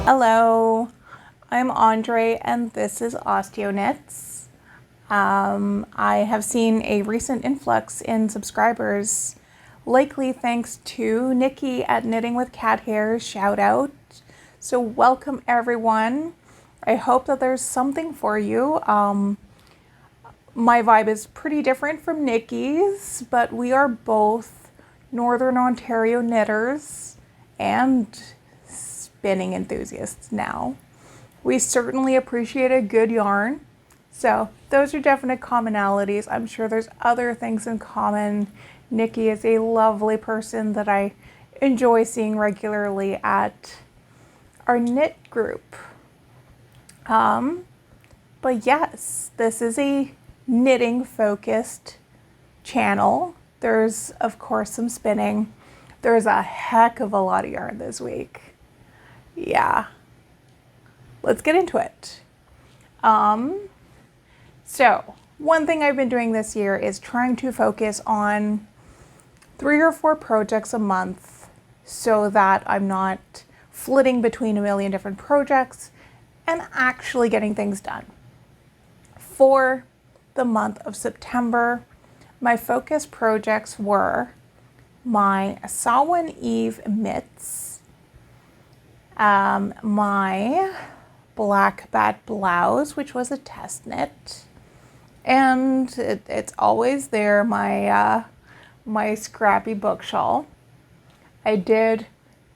Hello, I'm Andre and this is Osteo Knits. I have seen a recent influx in subscribers, likely thanks to Nikki at Knitting with Cat Hairs, shout out. So welcome everyone. I hope that there's something for you. My vibe is pretty different from Nikki's, but we are both Northern Ontario knitters and spinning enthusiasts now. We certainly appreciate a good yarn. So those are definite commonalities. I'm sure there's other things in common. Nikki is a lovely person that I enjoy seeing regularly at our knit group. But yes, this is a knitting focused channel. There's of course some spinning. There's a heck of a lot of yarn this week. Yeah, let's get into it. So one thing I've been doing this year is trying to focus on 3 or 4 projects a month so that I'm not flitting between a million different projects and actually getting things done. For the month of September, my focus projects were my Samhain Eve mitts, my black bat blouse, which was a test knit, and it's always there, my scrappy book shawl. I did,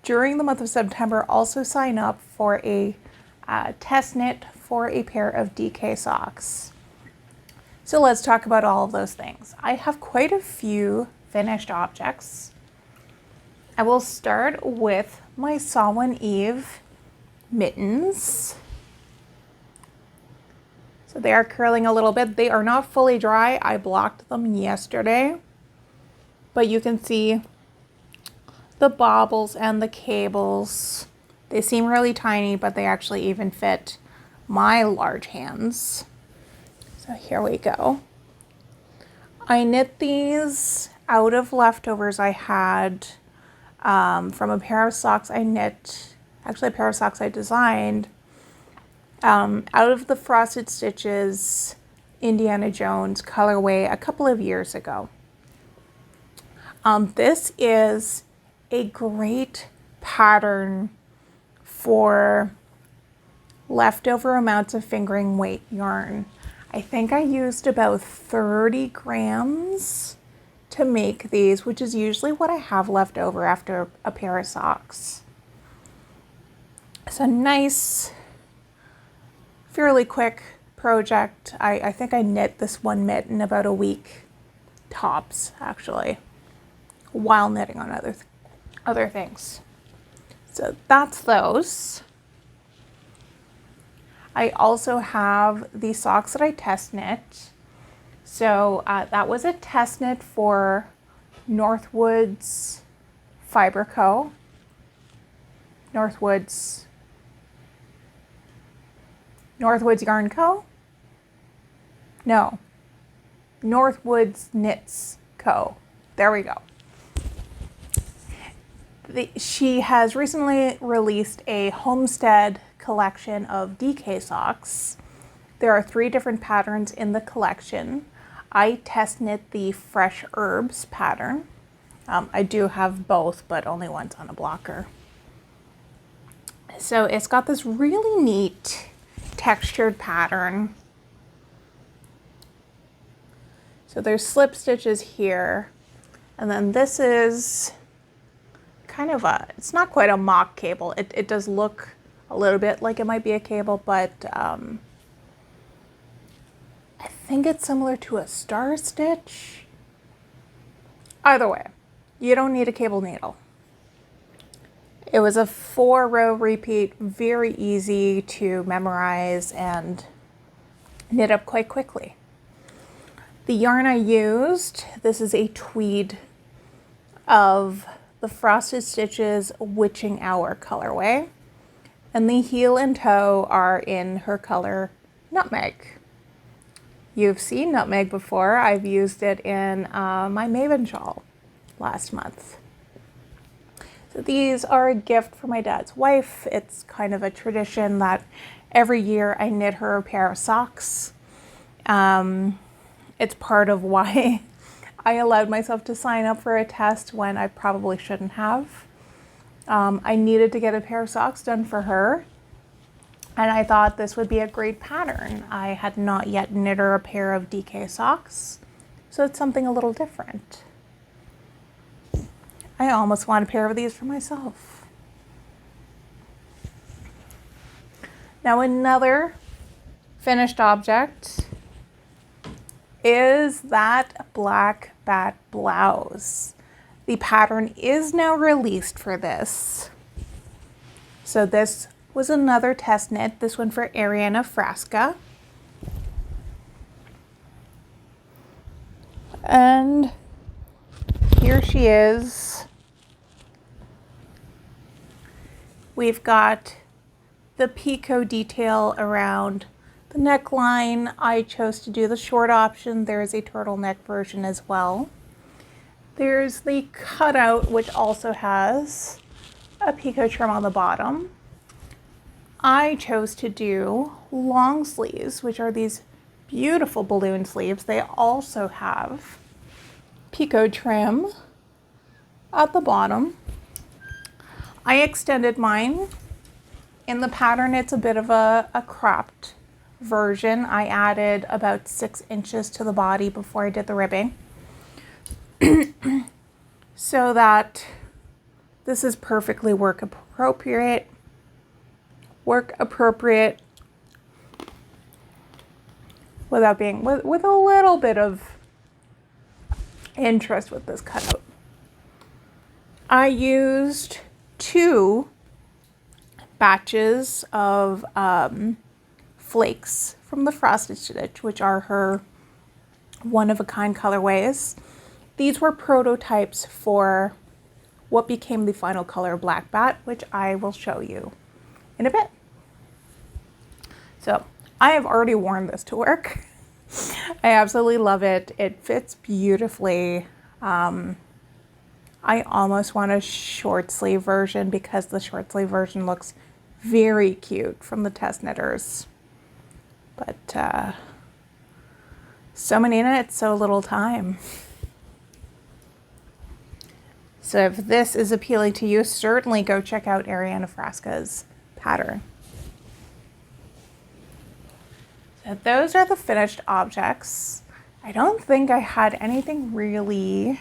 during the month of September, also sign up for a test knit for a pair of DK socks. So let's talk about all of those things. I have quite a few finished objects. I will start with my Samhain Eve mittens. So they are curling a little bit. They are not fully dry. I blocked them yesterday, but you can see the baubles and the cables. They seem really tiny, but they actually even fit my large hands. So here we go. I knit these out of leftovers I had from a pair of socks I knit, actually a pair of socks I designed, out of the Frosted Stitches Indiana Jones colorway a couple of years ago. This is a great pattern for leftover amounts of fingering weight yarn. I think I used about 30 grams to make these, which is usually what I have left over after a pair of socks. It's a nice, fairly quick project. I think I knit this one mitt in about a week tops, actually, while knitting on other things. So that's those. I also have the socks that I test knit. So that was a test knit for Northwoods Fiber Co. Northwoods Yarn Co. No, Northwoods Knits Co. There we go. She has recently released a Homestead collection of DK socks. There are 3 different patterns in the collection. I test knit the Fresh Herbs pattern. I do have both, but only one's on a blocker. So it's got this really neat textured pattern. So there's slip stitches here, and then this is kind of it's not quite a mock cable. It does look a little bit like it might be a cable, but I think it's similar to a star stitch. Either way, you don't need a cable needle. It was a 4-row repeat, very easy to memorize and knit up quite quickly. The yarn I used, this is a tweed of the Frosted Stitches Witching Hour colorway, and the heel and toe are in her color Nutmeg. You've seen Nutmeg before. I've used it in my Maven shawl last month. So these are a gift for my dad's wife. It's kind of a tradition that every year I knit her a pair of socks. It's part of why I allowed myself to sign up for a test when I probably shouldn't have. I needed to get a pair of socks done for her, and I thought this would be a great pattern. I had not yet knit her a pair of DK socks, so it's something a little different. I almost want a pair of these for myself. Now another finished object is that black bat blouse. The pattern is now released for this. So this was another test knit, this one for Ariana Frasca. And here she is. We've got the picot detail around the neckline. I chose to do the short option. There is a turtleneck version as well. There's the cutout, which also has a picot trim on the bottom. I chose to do long sleeves, which are these beautiful balloon sleeves. They also have picot trim at the bottom. I extended mine. In the pattern, it's a bit of a cropped version. I added about 6 inches to the body before I did the ribbing. So that this is perfectly work appropriate without being, with a little bit of interest with this cutout. I used 2 batches of flakes from the Frosted Stitch, which are her one-of-a-kind colorways. These were prototypes for what became the final color Black Bat, which I will show you in a bit. So I have already worn this to work. I absolutely love it. It fits beautifully. I almost want a short sleeve version because the short sleeve version looks very cute from the test knitters. But so many knits, so little time. So if this is appealing to you, certainly go check out Ariana Frasca's pattern. So those are the finished objects. I don't think I had anything really.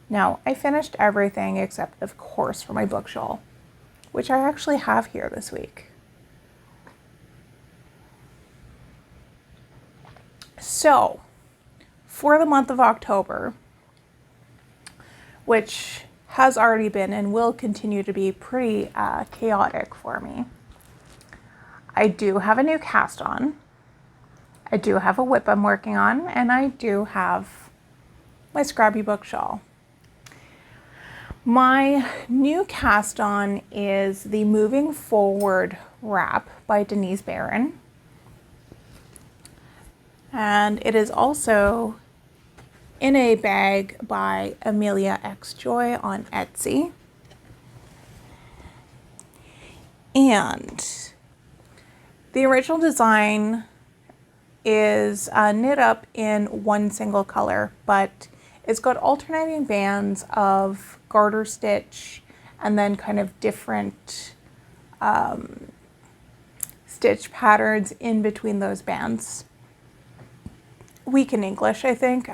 No, I finished everything except, of course, for my book shawl, which I actually have here this week. So for the month of October, which has already been and will continue to be pretty chaotic for me, I do have a new cast on. I do have a whip I'm working on, and I do have my scrappy book shawl. My new cast on is the Moving Forward wrap by Denise Barron. And it is also in a bag by Amelia X Joy on Etsy. And the original design is knit up in one single color, but it's got alternating bands of garter stitch and then kind of different stitch patterns in between those bands. Weak in English, I think.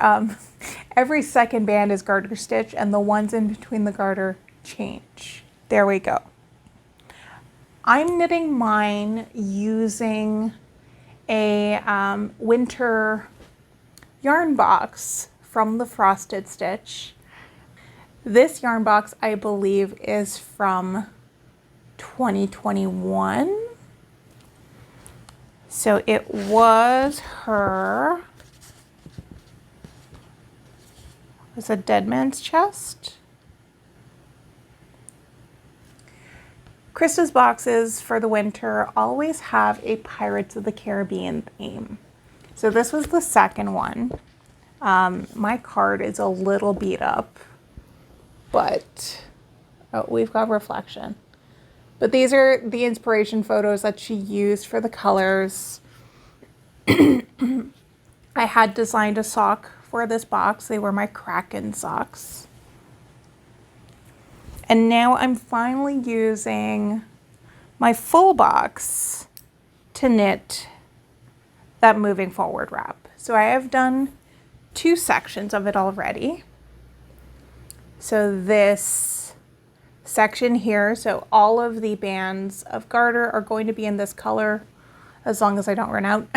Every second band is garter stitch and the ones in between the garter change. There we go. I'm knitting mine using a winter yarn box from the Frosted Stitch. This yarn box, I believe, is from 2021. So it was her, was a Dead Man's Chest. Krista's boxes for the winter always have a Pirates of the Caribbean theme. So this was the second one. My card is a little beat up, but Oh, we've got reflection. But these are the inspiration photos that she used for the colors. I had designed a sock for this box. They were my Kraken socks. And now I'm finally using my full box to knit that moving forward wrap. So I have done 2 sections of it already. So this section here, so all of the bands of garter are going to be in this color as long as I don't run out.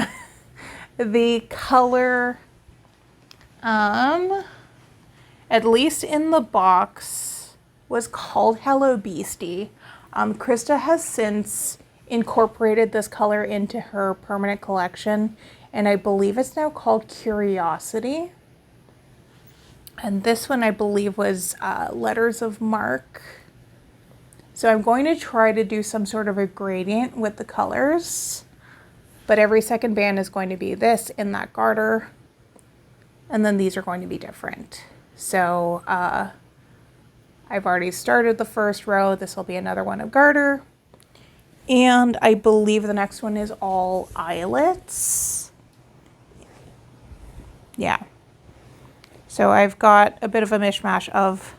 The color, at least in the box, was called Hello Beastie. Krista has since incorporated this color into her permanent collection, and I believe it's now called Curiosity. And this one I believe was Letters of Mark. So I'm going to try to do some sort of a gradient with the colors, but every second band is going to be this in that garter, and then these are going to be different. So I've already started the first row. This will be another one of garter. And I believe the next one is all eyelets. Yeah. So I've got a bit of a mishmash of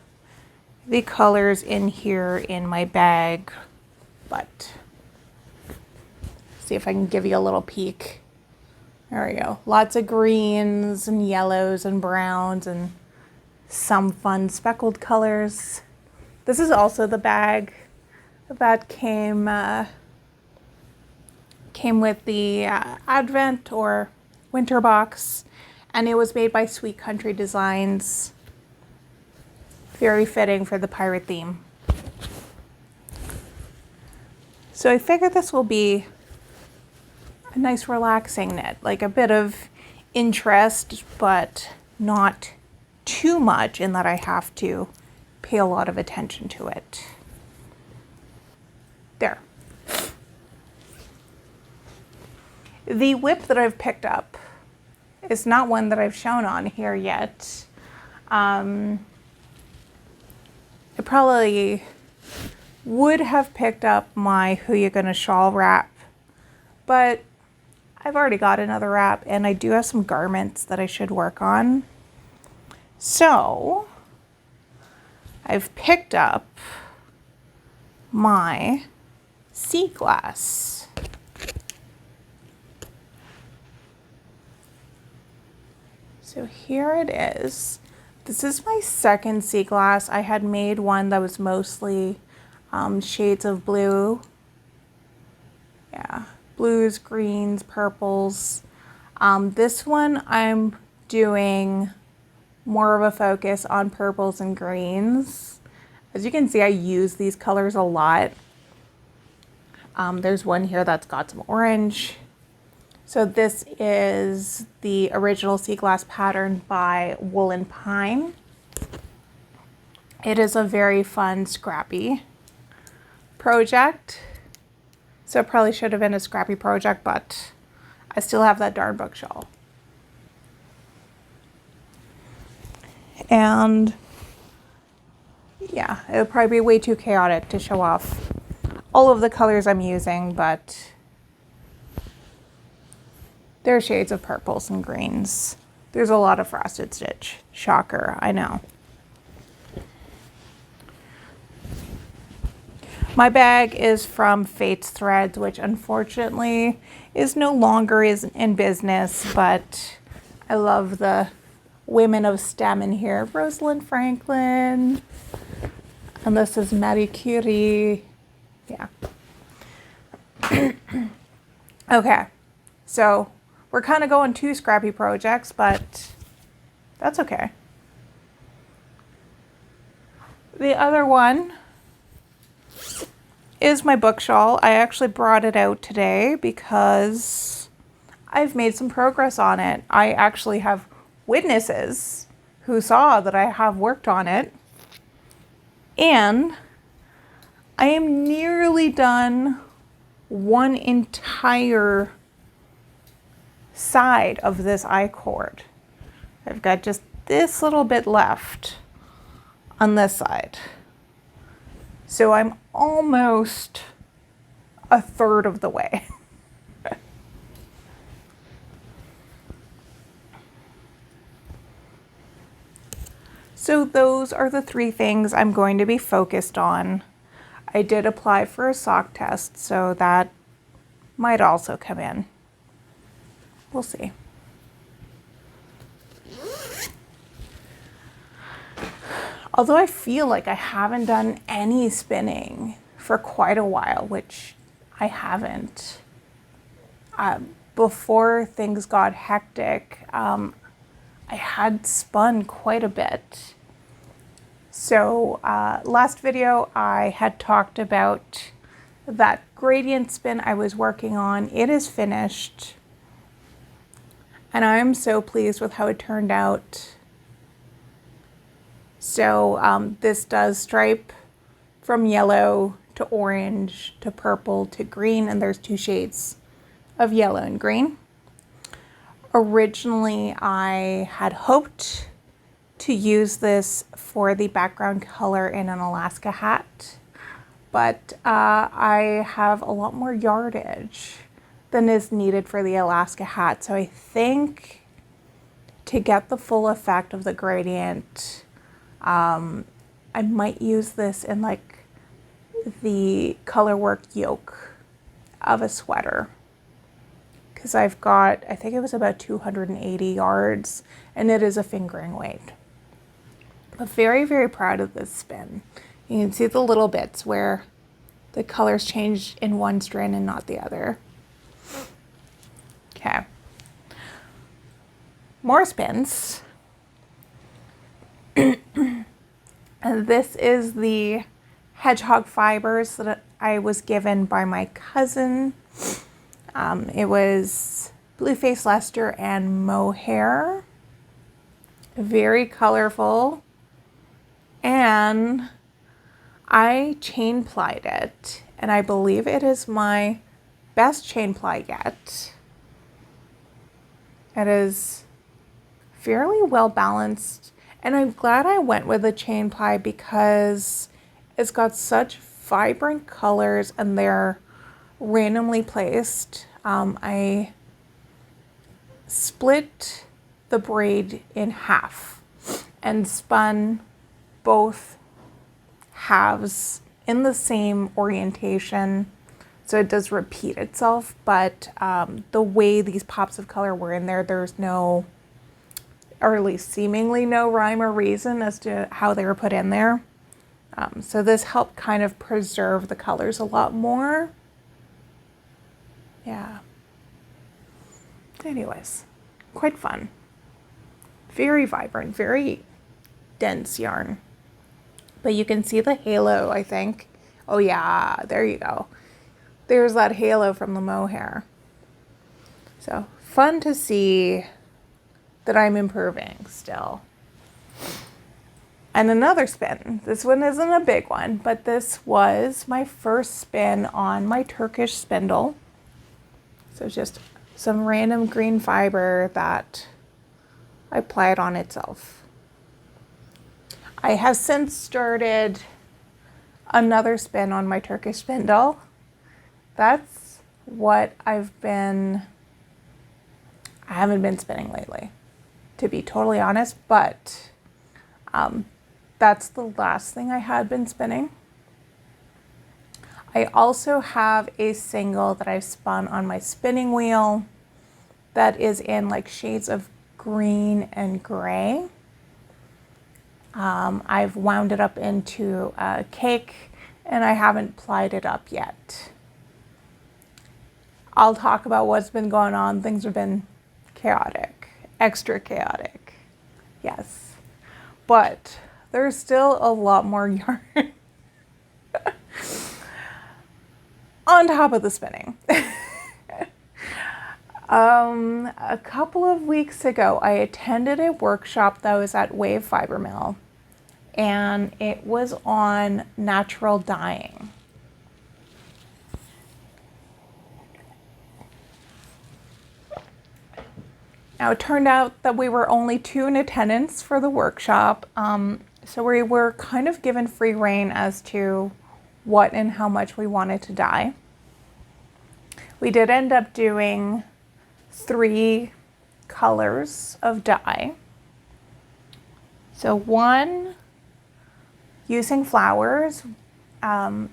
the colors in here in my bag, but see if I can give you a little peek. There we go. Lots of greens and yellows and browns and some fun speckled colors. This is also the bag that came with the Advent or winter box, and it was made by Sweet Country Designs. Very fitting for the pirate theme. So I figured this will be a nice relaxing knit, like a bit of interest, but not too much in that I have to pay a lot of attention to it. There. The whip that I've picked up is not one that I've shown on here yet. I probably would have picked up my Who You Gonna Shawl wrap, but I've already got another wrap and I do have some garments that I should work on. So I've picked up my sea glass. So here it is. This is my second sea glass. I had made one that was mostly shades of blue. Yeah, blues, greens, purples. This one I'm doing more of a focus on purples and greens. As you can see, I use these colors a lot. There's one here that's got some orange. So this is the original sea glass pattern by Woolen Pine. It is a very fun, scrappy project. So it probably should have been a scrappy project, but I still have that darn book shawl. And yeah, it would probably be way too chaotic to show off all of the colors I'm using, but there are shades of purples and greens. There's a lot of frosted stitch. Shocker, I know. My bag is from Fate's Threads, which unfortunately is no longer in business, but I love the women of STEM in here. Rosalind Franklin, and this is Marie Curie. Yeah. Okay, so we're kind of going 2 scrappy projects, but that's okay. The other one is my book shawl. I actually brought it out today because I've made some progress on it. I actually have witnesses who saw that I have worked on it, and I am nearly done one entire side of this I-cord. I've got just this little bit left on this side. So I'm almost a third of the way. So those are the 3 things I'm going to be focused on. I did apply for a sock test, so that might also come in. We'll see. Although I feel like I haven't done any spinning for quite a while, which I haven't. Before things got hectic, I had spun quite a bit. So last video I had talked about that gradient spin I was working on. It is finished. And I'm so pleased with how it turned out. So this does stripe from yellow to orange to purple to green, and there's 2 shades of yellow and green. Originally, I had hoped to use this for the background color in an Alaska hat, but I have a lot more yardage than is needed for the Alaska hat. So I think to get the full effect of the gradient, I might use this in like the color work yoke of a sweater. Because I've got, I think it was about 280 yards, and it is a fingering weight. But very, very proud of this spin. You can see the little bits where the colors changed in one strand and not the other. Okay. More spins. And this is the hedgehog fibers that I was given by my cousin. It was Blueface Leicester and mohair. Very colorful. And I chain plied it, and I believe it is my best chain ply yet. It is fairly well balanced, and I'm glad I went with a chain ply because it's got such vibrant colors and they're randomly placed. I split the braid in half and spun both halves in the same orientation, so it does repeat itself, but the way these pops of color were in there, there's no, or at least seemingly no rhyme or reason as to how they were put in there. So this helped kind of preserve the colors a lot more. Yeah. Anyways, quite fun. Very vibrant, very dense yarn. But you can see the halo, I think. Oh yeah, there you go. There's that halo from the mohair. So fun to see that I'm improving still. And another spin. This one isn't a big one, but this was my first spin on my Turkish spindle. So just some random green fiber that I applied on itself. I have since started another spin on my Turkish spindle. That's what I haven't been spinning lately, to be totally honest, but that's the last thing I had been spinning. I also have a single that I've spun on my spinning wheel that is in like shades of green and gray. I've wound it up into a cake and I haven't plied it up yet. I'll talk about what's been going on. Things have been chaotic, extra chaotic. Yes, but there's still a lot more yarn on top of the spinning. A couple of weeks ago, I attended a workshop that was at Wave Fiber Mill, and it was on natural dyeing. Now, it turned out that we were only 2 in attendance for the workshop, so we were kind of given free rein as to what and how much we wanted to dye. We did end up doing 3 colors of dye. So one using flowers,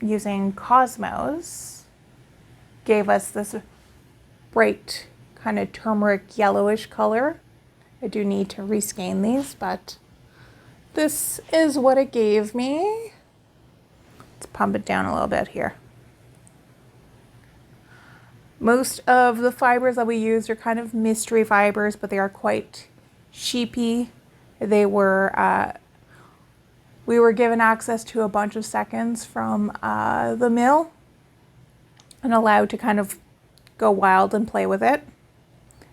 using Cosmos, gave us this bright kind of turmeric yellowish color. I do need to reskein these, but this is what it gave me. Let's pump it down a little bit here. Most of the fibers that we used are kind of mystery fibers, but they are quite sheepy. They were, we were given access to a bunch of seconds from the mill and allowed to kind of go wild and play with it.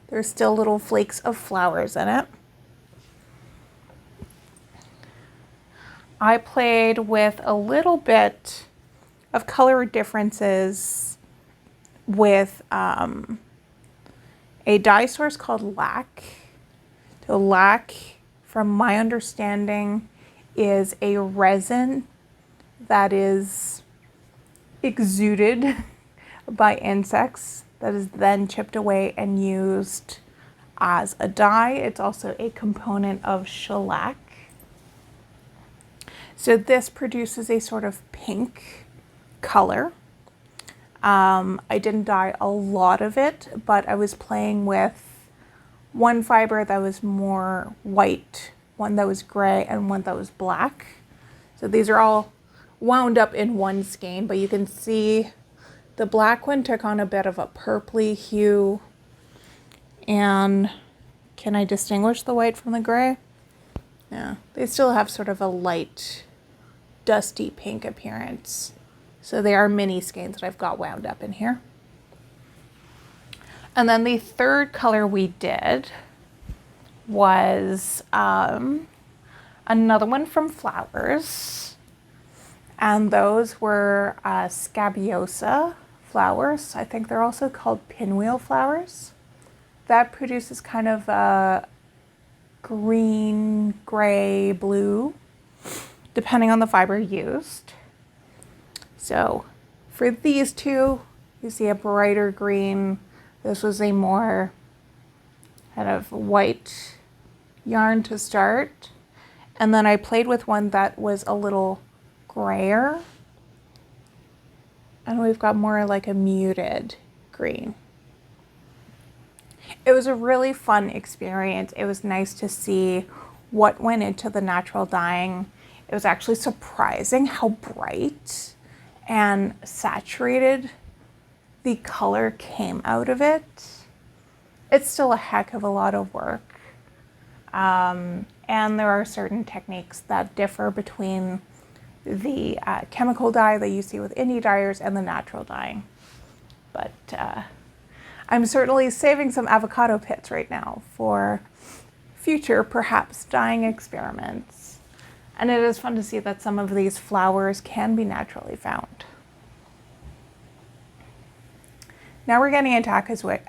There's still little flakes of flowers in it. I played with a little bit of color differences with a dye source called lac. So lac, from my understanding, is a resin that is exuded by insects that is then chipped away and used as a dye. It's also a component of shellac. So this produces a sort of pink color. I didn't dye a lot of it, but I was playing with one fiber that was more white, one that was gray, and one that was black. So these are all wound up in one skein, but you can see the black one took on a bit of a purpley hue. And can I distinguish the white from the gray? Yeah, they still have sort of a light, dusty pink appearance. So they are mini skeins that I've got wound up in here. And then the third color we did was another one from flowers. And those were scabiosa flowers. I think they're also called pinwheel flowers. That produces kind of a green, gray, blue, depending on the fiber used. So for these two, you see a brighter green. This was a more kind of white yarn to start. And then I played with one that was a little grayer. And we've got more like a muted green. It was a really fun experience. It was nice to see what went into the natural dyeing. It was actually surprising how bright and saturated the color came out of it. It's still a heck of a lot of work. And there are certain techniques that differ between the chemical dye that you see with indie dyers and the natural dyeing. But I'm certainly saving some avocado pits right now for future, perhaps, dyeing experiments. And it is fun to see that some of these flowers can be naturally found. Now we're getting into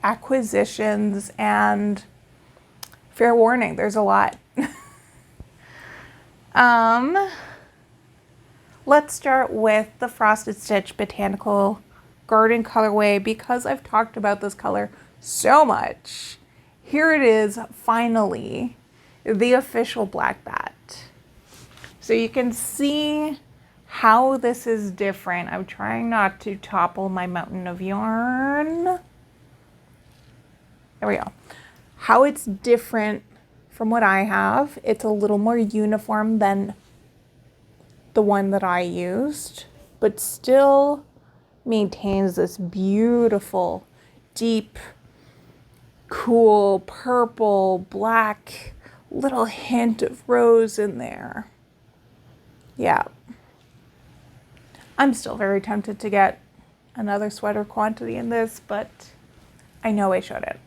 acquisitions, and fair warning, there's a lot. Let's start with the Frosted Stitch Botanical Garden colorway, because I've talked about this color so much. Here it is, finally, the official black bat. So you can see how this is different. I'm trying not to topple my mountain of yarn. There we go. How it's different from what I have. It's a little more uniform than the one that I used, but still maintains this beautiful, deep, cool, purple, black, little hint of rose in there. Yeah. I'm still very tempted to get another sweater quantity in this, but I know I shouldn't.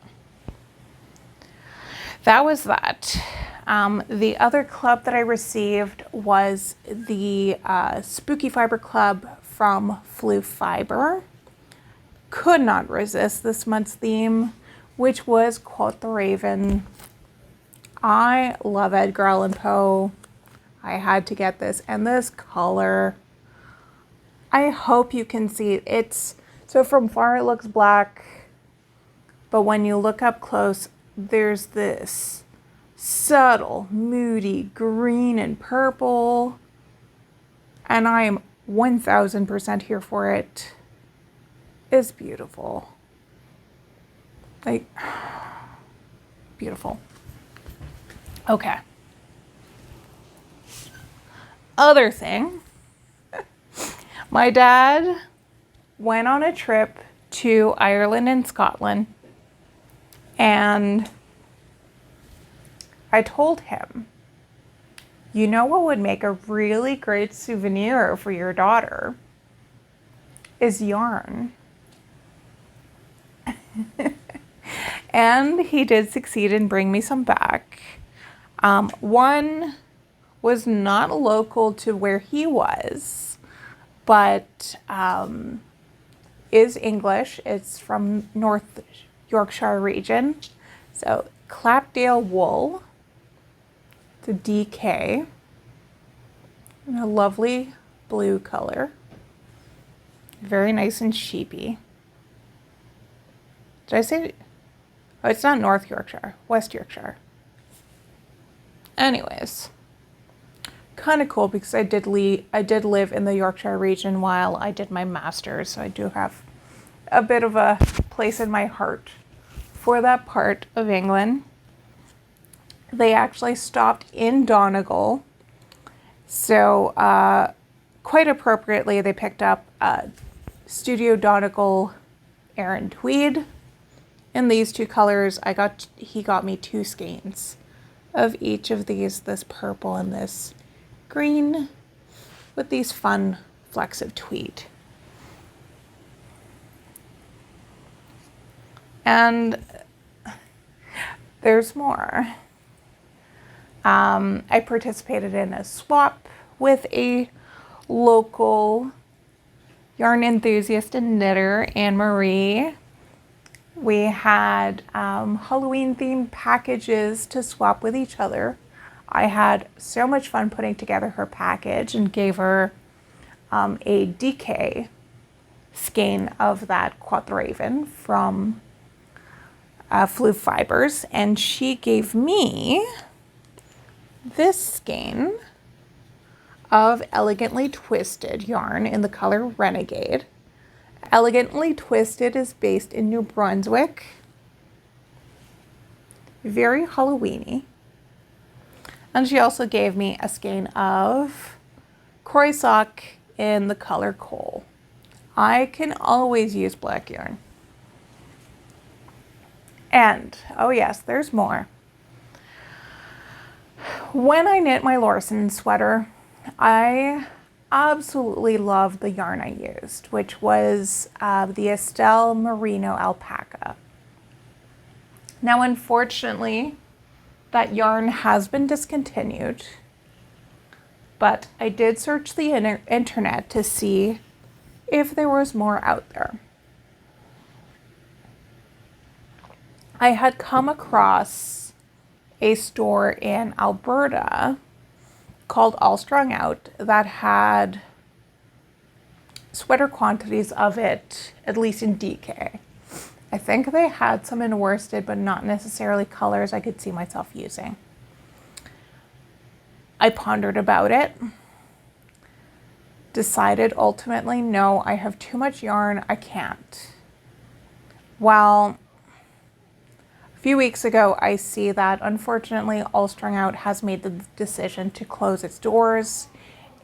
That was that. The other club that I received was the Spooky Fiber Club from Flu Fiber. Could not resist this month's theme, which was Quote the Raven. I love Edgar Allan Poe. I had to get this, and this color, I hope you can see it's, so from far it looks black, but when you look up close, there's this subtle, moody green and purple, and I am 1000% here for it. It's beautiful. Like, beautiful. Okay. Other thing, my dad went on a trip to Ireland and Scotland, and I told him, you know what would make a really great souvenir for your daughter is yarn. And he did succeed in bringing me some back. One was not local to where he was, but is English. It's from North Yorkshire region. So Clapdale wool, the DK, in a lovely blue color. Very nice and sheepy. Did I say? Oh, it's not North Yorkshire, West Yorkshire. Anyways, kind of cool because I did live in the Yorkshire region while I did my master's, so I do have a bit of a place in my heart for that part of England. They actually stopped in Donegal, so quite appropriately they picked up Studio Donegal Aran Tweed in these two colors. He got me 2 skeins of each of these, this purple and this green, with these fun flecks of tweed. And there's more. I participated in a swap with a local yarn enthusiast and knitter, Anne Marie. We had Halloween themed packages to swap with each other. I had so much fun putting together her package and gave her a DK skein of that Quadraven from Flu Fibers, and she gave me this skein of Elegantly Twisted yarn in the color Renegade. Elegantly Twisted is based in New Brunswick. Very Halloween-y. And she also gave me a skein of Croissant in the color Coal. I can always use black yarn. And, oh yes, there's more. When I knit my Lorson sweater, I absolutely loved the yarn I used, which was the Estelle Merino Alpaca. Now, unfortunately, that yarn has been discontinued, but I did search the internet to see if there was more out there. I had come across a store in Alberta called All Strung Out that had sweater quantities of it, at least in DK. I think they had some in worsted, but not necessarily colors I could see myself using. I pondered about it, decided ultimately, no, I have too much yarn, I can't. Well, a few weeks ago, I see that unfortunately All Strung Out has made the decision to close its doors,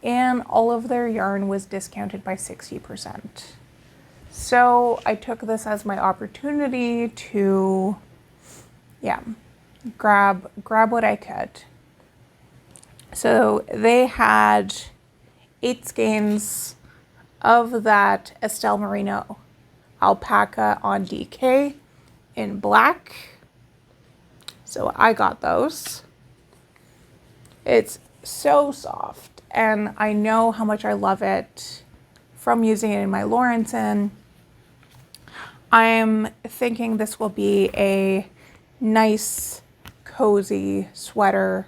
and all of their yarn was discounted by 60%. So I took this as my opportunity to, grab what I could. So they had 8 skeins of that Estelle Merino Alpaca on DK in black. So I got those. It's so soft, and I know how much I love it from using it in my Lawrenson. I'm thinking this will be a nice, cozy sweater,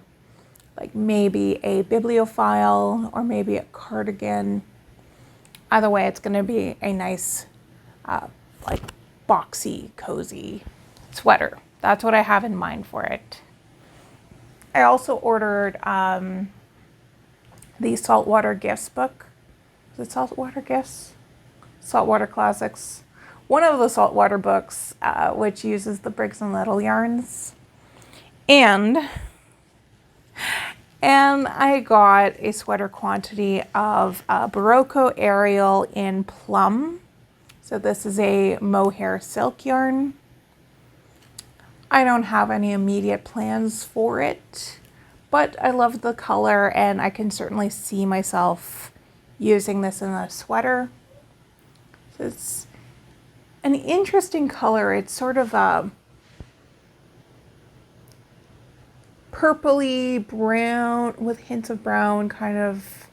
like maybe a bibliophile or maybe a cardigan Either way, it's going to be a nice, like boxy, cozy sweater. That's what I have in mind for it. I also ordered the Saltwater Gifts book. Is it Saltwater Gifts? Saltwater Classics. One of the saltwater books, which uses the Briggs and Little yarns. And I got a sweater quantity of Barocco Ariel in Plum. So this is a mohair silk yarn. I don't have any immediate plans for it, but I love the color and I can certainly see myself using this in a sweater. So it's an interesting color. It's sort of a purpley brown with hints of brown kind of.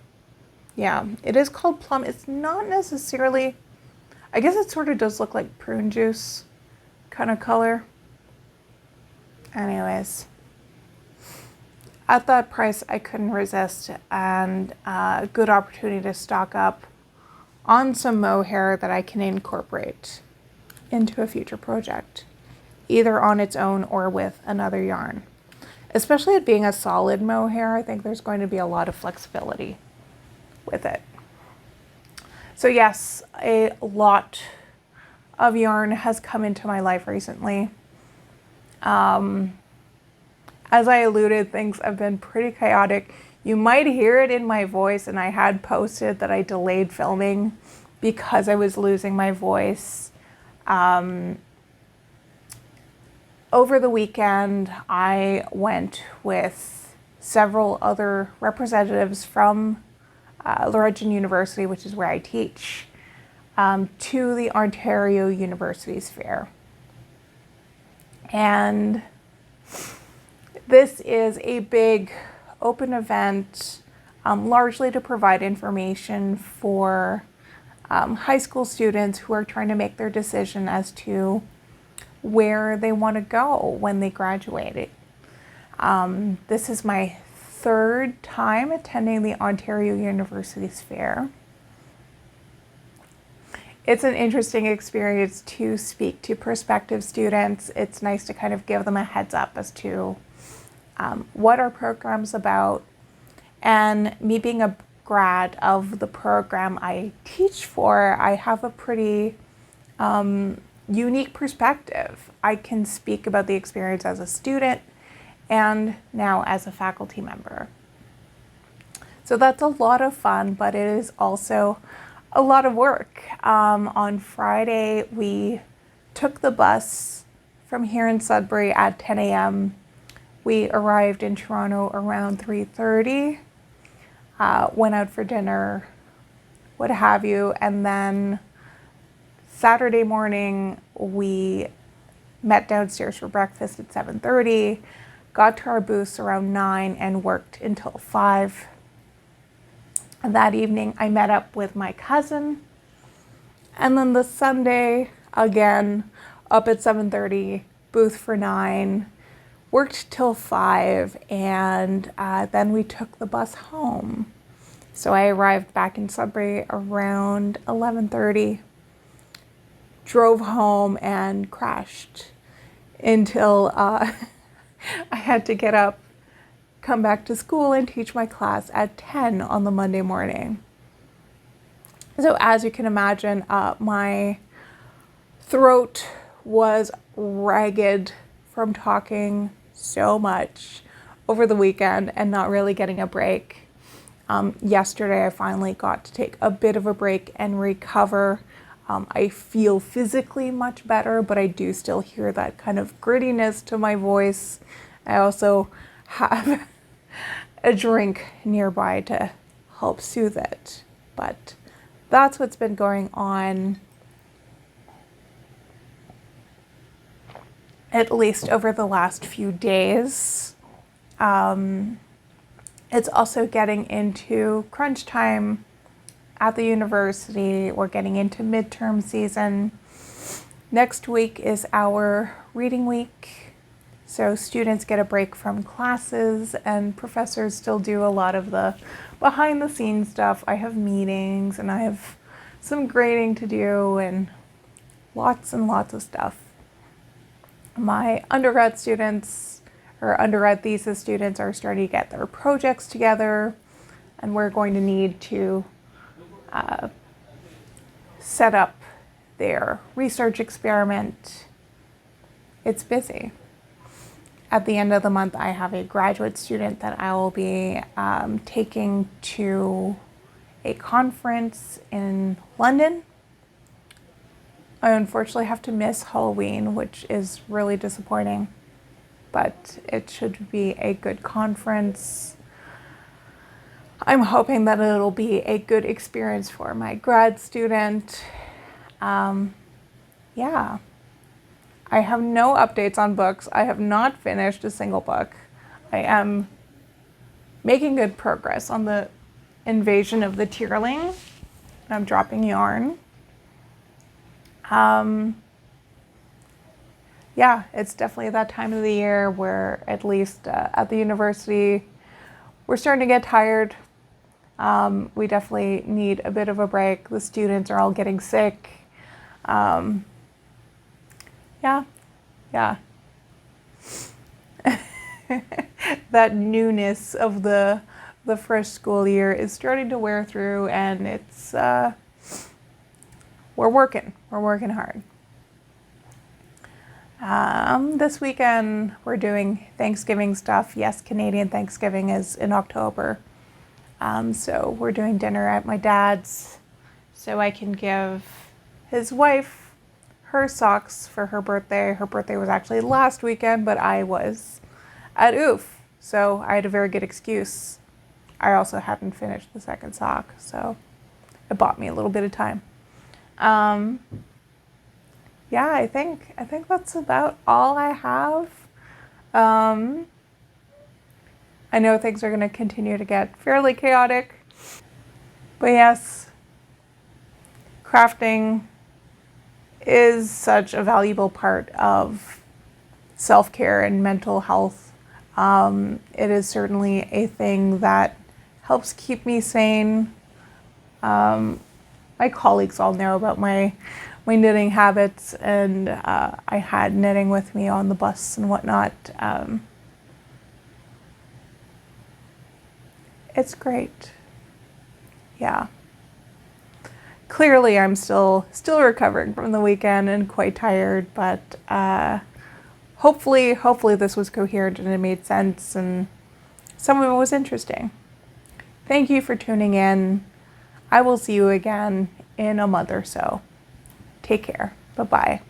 Yeah, it is called Plum. It's not necessarily, I guess it sort of does look like prune juice kind of color. Anyways, at that price, I couldn't resist, and a good opportunity to stock up on some mohair that I can incorporate into a future project, either on its own or with another yarn. Especially it being a solid mohair, I think there's going to be a lot of flexibility with it. So yes, a lot of yarn has come into my life recently. As I alluded, things have been pretty chaotic. You might hear it in my voice, and I had posted that I delayed filming because I was losing my voice. Over the weekend, I went with several other representatives from Laurentian University, which is where I teach, to the Ontario University's Fair. And this is a big open event, largely to provide information for high school students who are trying to make their decision as to where they want to go when they graduate. This is my third time attending the Ontario University's Fair. It's an interesting experience to speak to prospective students. It's nice to kind of give them a heads up as to what our program's about. And me being a grad of the program I teach for, I have a pretty unique perspective. I can speak about the experience as a student and now as a faculty member. So that's a lot of fun, but it is also a lot of work. On Friday, we took the bus from here in Sudbury at 10 a.m. We arrived in Toronto around 3:30, went out for dinner, what have you, and then Saturday morning, we met downstairs for breakfast at 7:30, got to our booths around 9 and worked until 5. And that evening, I met up with my cousin. And then the Sunday, again, up at 7:30, booth for 9, worked till 5, and then we took the bus home. So I arrived back in Sudbury around 11:30, drove home and crashed until I had to get up, come back to school and teach my class at 10 on the Monday morning. So as you can imagine, my throat was ragged from talking so much over the weekend and not really getting a break. Yesterday, I finally got to take a bit of a break and recover. I feel physically much better, but I do still hear that kind of grittiness to my voice. I also have a drink nearby to help soothe it. But that's what's been going on, at least over the last few days. It's also getting into crunch time at the university. We're getting into midterm season. Next week is our reading week. So students get a break from classes and professors still do a lot of the behind the scenes stuff. I have meetings and I have some grading to do and lots of stuff. My undergrad students or undergrad thesis students are starting to get their projects together, and we're going to need to set up their research experiment. It's busy. At the end of the month, I have a graduate student that I will be taking to a conference in London. I unfortunately have to miss Halloween, which is really disappointing, but it should be a good conference. I'm hoping that it'll be a good experience for my grad student. Yeah. I have no updates on books. I have not finished a single book. I am making good progress on the Invasion of the Tierling. I'm dropping yarn. Yeah, it's definitely that time of the year where at least at the university, we're starting to get tired. We definitely need a bit of a break. The students are all getting sick. Yeah. That newness of the fresh school year is starting to wear through, and it's we're working hard. This weekend we're doing Thanksgiving stuff. Yes, Canadian Thanksgiving is in October. So we're doing dinner at my dad's so I can give his wife her socks for her birthday. Her birthday was actually last weekend, but I was at OOF, so I had a very good excuse. I also hadn't finished the second sock, so it bought me a little bit of time. Yeah, I think that's about all I have. I know things are going to continue to get fairly chaotic, but yes, crafting is such a valuable part of self-care and mental health. It is certainly a thing that helps keep me sane. My colleagues all know about my knitting habits, and I had knitting with me on the bus and whatnot. It's great. Yeah. Clearly, I'm still recovering from the weekend and quite tired, but hopefully this was coherent and it made sense and some of it was interesting. Thank you for tuning in. I will see you again in a month or so. Take care. Bye-bye.